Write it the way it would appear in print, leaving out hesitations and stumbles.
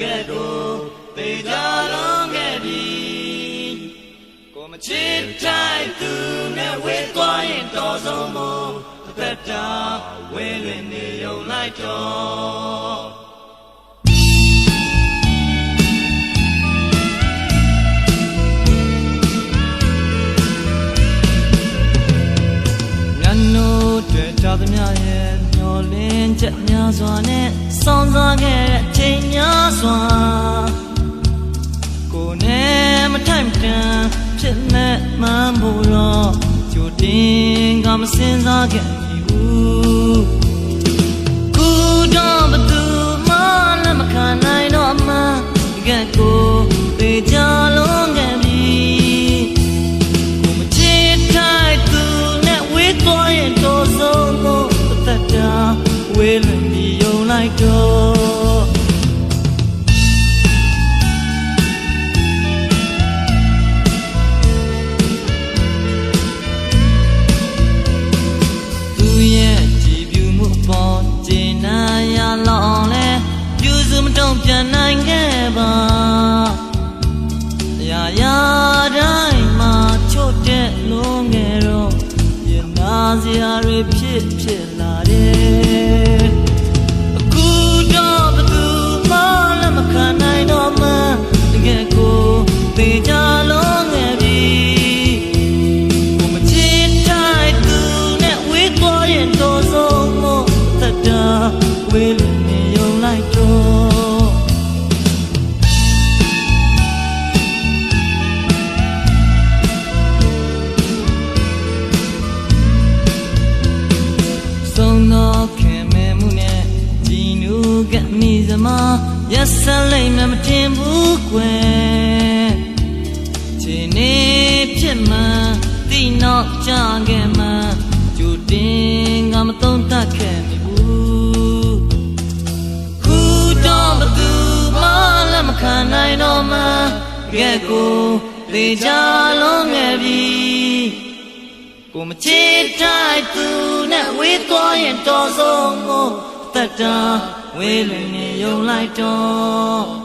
ကဲ့သို့သေချာလုံးခဲ့ပြီကိုမချစ်တိုင်းသူနဲ့ဝေးသွားရင်တော်ဆုံးမို့အသက်တာဝေးလွင်နေရုံလိုက်တော့ကြောက်သမျှရဲ့မျောလင်းချက်များစွာနဲ့စောင့်စားခဲ့တဲ့အချိန်များစွာကိုယ်နဲ့မထိုက်မတန်ဖြစ်မဲ့မှန်းဖို့တော့ကြိုတင်ကမစင်စားခဲ့ဘူးခုတော့ဘသူမှလည်းမခံနိုင်တော့မှတကယ်ကိုသေချာလုံးခဲ့ပြီကိုမချစ်ထိုက်သူနဲ့ဝေးသွားရင်တော့ဆုံးဝေးလွင်ပြီးယုံလိုက်တော့သူရဲ့ကြည်ပြူမှုပေါ်ကျင်နာရလောင်လဲပြုစုမတုံ့ပြန်နိုင်ခဲ့ပါအရာရာတိုင်းမှာချို့တဲ့လုံးငယ်တော့ရင်နာစရာတွေဖြစ်လာတယ်အခုတော့ဘသူမှလည်းမခံနိုင်တော့မှတကယ်ကိုသေချာလုံးငယ်ပြီကိုမချစ်တိုင်းသူနဲ့ဝေးသွားရင်တော့ဆုံးမို့သက်တာဝေးလွင်နေရုံလိုက်တော့ခင်မဲမှုနဲ့ကြည်နူးကမိစမရက်ဆက်လိုက်မှမတင်ဘူးကွယ်ခြေနေဖြစ်မှတိနောက်ကြခဲ့မှကြိုတင်ကမသုံးတတ်ခဲ့မိဘူးခုတော့ဘသူမှလည်းမခံနိုင်တော့မှကဲကိုသေချာလုံးခဲ့ပြီကိုမချစ်တိုင်းသူနဲ့ဝေးသွားရင်တော်ဆုံးမို့သက်တာဝေးလွင်နေရုံလိုက်တော့